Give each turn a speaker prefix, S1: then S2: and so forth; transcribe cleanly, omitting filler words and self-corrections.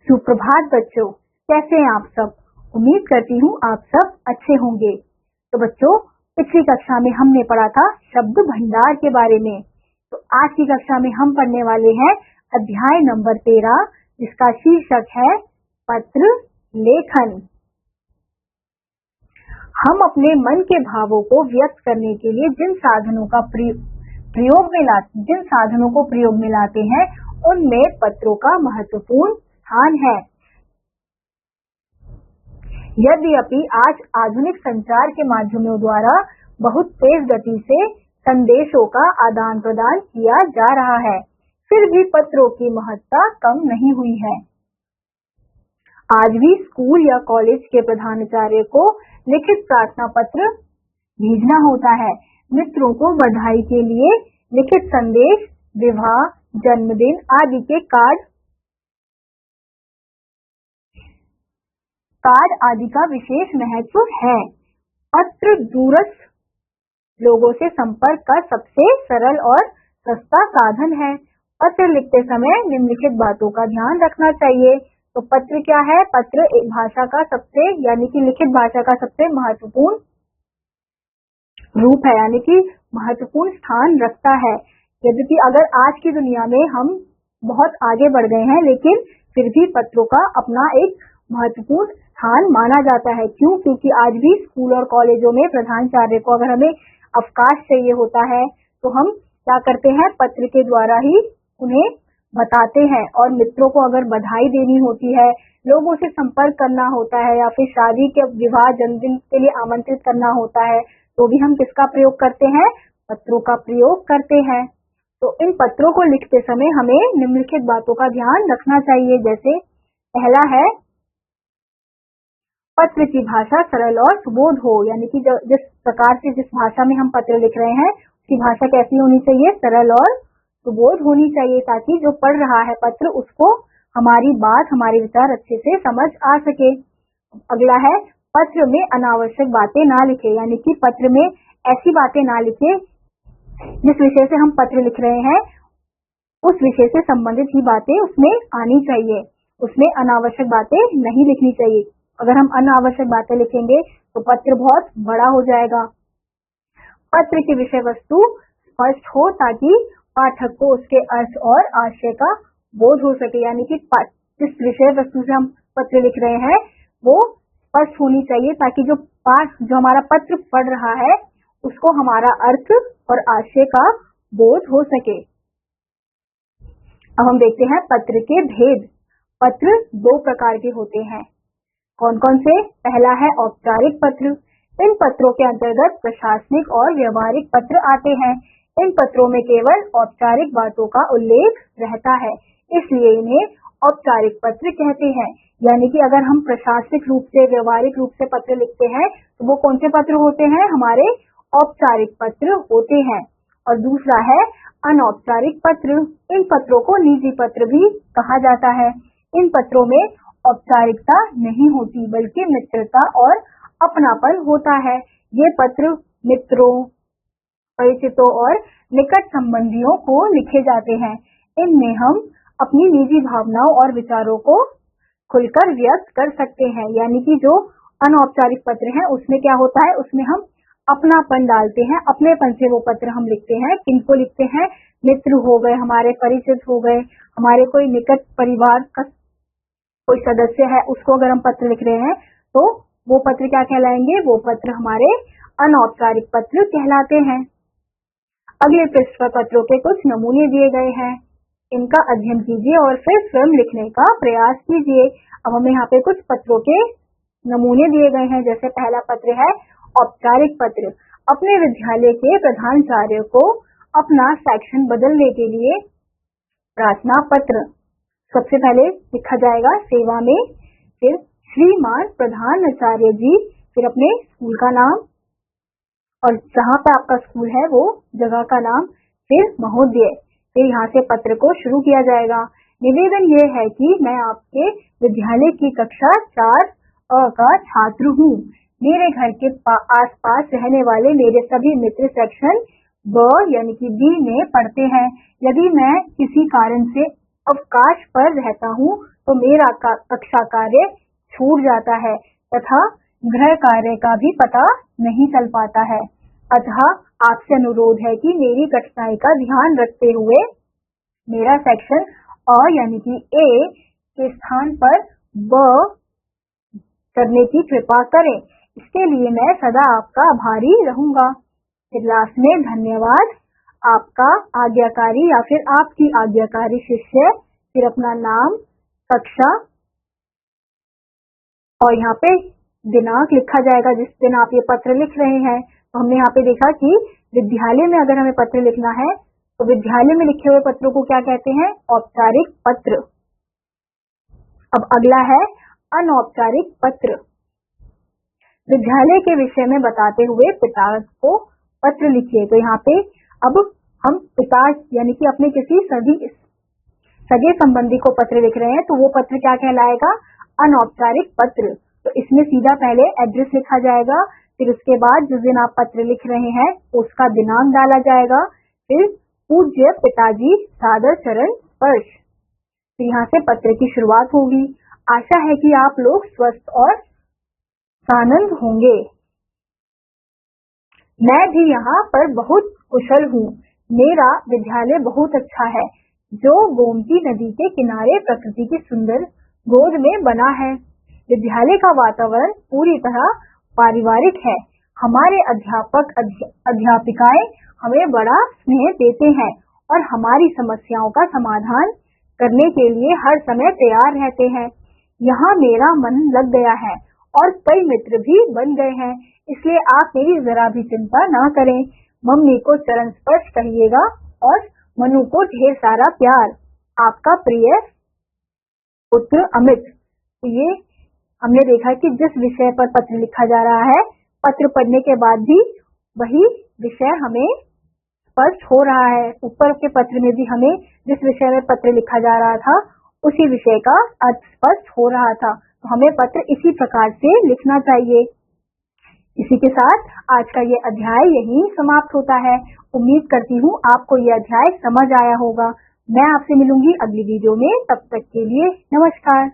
S1: सुप्रभात बच्चों, कैसे हैं आप सब। उम्मीद करती हूँ आप सब अच्छे होंगे। तो बच्चों, पिछली कक्षा में हमने पढ़ा था शब्द भंडार के बारे में। तो आज की कक्षा में हम पढ़ने वाले हैं अध्याय नंबर 13, जिसका शीर्षक है पत्र लेखन। हम अपने मन के भावों को व्यक्त करने के लिए जिन साधनों को प्रयोग में लाते हैं, उनमें पत्रों का महत्वपूर्ण स्थान है। यद्यपि आज आधुनिक संचार के माध्यमों द्वारा बहुत तेज गति से संदेशों का आदान प्रदान किया जा रहा है, फिर भी पत्रों की महत्ता कम नहीं हुई है। आज भी स्कूल या कॉलेज के प्रधानाचार्य को लिखित प्रार्थना पत्र भेजना होता है। मित्रों को बधाई के लिए लिखित संदेश, विवाह, जन्मदिन आदि के कार्ड आदि का विशेष महत्व है। पत्र दूरस्थ लोगों से संपर्क का सबसे सरल और सस्ता साधन है। पत्र लिखते समय निम्नलिखित बातों का ध्यान रखना चाहिए। तो पत्र क्या है? पत्र एक भाषा का लिखित भाषा का सबसे महत्वपूर्ण रूप है, यानी कि महत्वपूर्ण स्थान रखता है। यद्यपि अगर आज की दुनिया में हम बहुत आगे बढ़ गए हैं, लेकिन फिर भी पत्रों का अपना एक महत्वपूर्ण स्थान माना जाता है। क्यों? क्योंकि आज भी स्कूल और कॉलेजों में प्रधानाचार्य को अगर हमें अवकाश चाहिए होता है तो हम क्या करते हैं? पत्र के द्वारा ही उन्हें बताते हैं। और मित्रों को अगर बधाई देनी होती है, लोगों से संपर्क करना होता है, या फिर शादी के, विवाह, जन्मदिन के लिए आमंत्रित करना होता है, तो भी हम किसका प्रयोग करते हैं? पत्रों का प्रयोग करते हैं। तो इन पत्रों को लिखते समय हमें निम्नलिखित बातों का ध्यान रखना चाहिए। जैसे पहला है, पत्र की भाषा सरल और सुबोध हो, यानी कि जिस प्रकार से जिस भाषा में हम पत्र लिख रहे हैं, उसकी भाषा कैसी होनी चाहिए? सरल और सुबोध होनी चाहिए, ताकि जो पढ़ रहा है पत्र, उसको हमारी बात, हमारे विचार अच्छे से समझ आ सके। अगला है, पत्र में अनावश्यक बातें ना लिखे, यानी कि पत्र में ऐसी बातें ना लिखे जिस विषय से हम पत्र लिख रहे हैं उस विषय से संबंधित ही बातें उसमें आनी चाहिए। उसमें अनावश्यक बातें नहीं लिखनी चाहिए। अगर हम अनावश्यक बातें लिखेंगे तो पत्र बहुत बड़ा हो जाएगा। पत्र की विषय वस्तु स्पष्ट हो, ताकि पाठक को उसके अर्थ और आशय का बोध हो सके, यानी कि जिस विषय वस्तु से हम पत्र लिख रहे हैं वो स्पष्ट होनी चाहिए, ताकि जो हमारा पत्र पढ़ रहा है उसको हमारा अर्थ और आशय का बोध हो सके। अब हम देखते हैं पत्र के भेद। पत्र दो प्रकार के होते हैं। कौन कौन से? पहला है औपचारिक पत्र। इन पत्रों के अंतर्गत प्रशासनिक और व्यवहारिक पत्र आते हैं। इन पत्रों में केवल औपचारिक बातों का उल्लेख रहता है, इसलिए इन्हें औपचारिक पत्र कहते हैं। यानी कि अगर हम प्रशासनिक रूप से, व्यवहारिक रूप से पत्र लिखते हैं तो वो कौन से पत्र होते हैं? हमारे औपचारिक पत्र होते हैं। और दूसरा है अनौपचारिक पत्र। इन पत्रों को निजी पत्र भी कहा जाता है। इन पत्रों में औपचारिकता नहीं होती, बल्कि मित्रता और अपनापन होता है। ये पत्र मित्रों, परिचितों और निकट संबंधियों को लिखे जाते हैं। इनमें हम अपनी निजी भावनाओं और विचारों को खुलकर व्यक्त कर सकते हैं। यानी कि जो अनौपचारिक पत्र हैं उसमें क्या होता है? उसमें हम अपनापन डालते हैं, अपनेपन से वो पत्र हम लिखते हैं। किनको लिखते हैं? मित्र हो गए, हमारे परिचित हो गए, हमारे कोई निकट परिवार का कोई सदस्य है, उसको अगर हम पत्र लिख रहे हैं तो वो पत्र क्या कहलाएंगे? वो पत्र हमारे अनौपचारिक पत्र कहलाते हैं। अगले पृष्ठ पर पत्रों के कुछ नमूने दिए गए हैं। इनका अध्ययन कीजिए और फिर स्वयं लिखने का प्रयास कीजिए। अब हमें यहाँ पे कुछ पत्रों के नमूने दिए गए हैं। जैसे पहला पत्र है औपचारिक पत्र। अपने विद्यालय के प्रधानाचार्य को अपना सेक्शन बदलने के लिए प्रार्थना पत्र। सबसे पहले लिखा जाएगा सेवा में, फिर श्रीमान प्रधानाचार्य जी, फिर अपने स्कूल का नाम और जहाँ पे आपका स्कूल है वो जगह का नाम, फिर महोदय। फिर यहाँ से पत्र को शुरू किया जाएगा। निवेदन ये है कि मैं आपके विद्यालय की कक्षा 4 अ का छात्र हूँ। मेरे घर के आसपास रहने वाले मेरे सभी मित्र सेक्शन ब यानी कि बी में पढ़ते हैं। यदि मैं किसी कारण से अवकाश पर रहता हूँ तो मेरा कक्षा कार्य छूट जाता है तथा गृह कार्य का भी पता नहीं चल पाता है। अतः आपसे अनुरोध है कि मेरी कठिनाई का ध्यान रखते हुए मेरा सेक्शन अ यानी कि ए के स्थान पर ब करने की कृपा करें। इसके लिए मैं सदा आपका आभारी रहूंगा। फिर लास्ट में धन्यवाद, आपका आज्ञाकारी या फिर आपकी आज्ञाकारी शिष्य, फिर अपना नाम, कक्षा और यहाँ पे दिनांक लिखा जाएगा जिस दिन आप ये पत्र लिख रहे हैं। तो हमने यहाँ पे देखा कि विद्यालय में अगर हमें पत्र लिखना है तो विद्यालय में लिखे हुए पत्रों को क्या कहते हैं? औपचारिक पत्र। अब अगला है अनौपचारिक पत्र। विद्यालय के विषय में बताते हुए पिता को पत्र लिखिए। तो यहाँ पे अब हम पिता यानी कि अपने किसी सगे संबंधी को पत्र लिख रहे हैं तो वो पत्र क्या कहलाएगा? अनौपचारिक पत्र। तो इसमें सीधा पहले एड्रेस लिखा जाएगा, फिर उसके बाद जिस दिन आप पत्र लिख रहे हैं उसका दिनांक डाला जाएगा, फिर पूज्य पिताजी सादर चरण स्पर्श। तो यहाँ से पत्र की शुरुआत होगी। आशा है कि आप लोग स्वस्थ और सानंद होंगे। मैं भी यहाँ पर बहुत कुशल हूँ। मेरा विद्यालय बहुत अच्छा है जो गोमती नदी के किनारे प्रकृति की सुंदर गोद में बना है। विद्यालय का वातावरण पूरी तरह पारिवारिक है। हमारे अध्यापक अध्यापिकाएं हमें बड़ा स्नेह देते हैं और हमारी समस्याओं का समाधान करने के लिए हर समय तैयार रहते हैं। यहाँ मेरा मन लग गया है और कई मित्र भी बन गए हैं, इसलिए आप मेरी जरा भी चिंता ना करें। मम्मी को चरण स्पर्श कहिएगा और मनु को ढेर सारा प्यार। आपका प्रिय पुत्र अमित। तो ये हमने देखा कि जिस विषय पर पत्र लिखा जा रहा है, पत्र पढ़ने के बाद भी वही विषय हमें स्पष्ट हो रहा है। ऊपर के पत्र में भी हमें जिस विषय में पत्र लिखा जा रहा था उसी विषय का अर्थ स्पष्ट हो रहा था। तो हमें पत्र इसी प्रकार से लिखना चाहिए। इसी के साथ आज का ये अध्याय यहीं समाप्त होता है। उम्मीद करती हूँ आपको ये अध्याय समझ आया होगा। मैं आपसे मिलूंगी अगली वीडियो में। तब तक के लिए नमस्कार।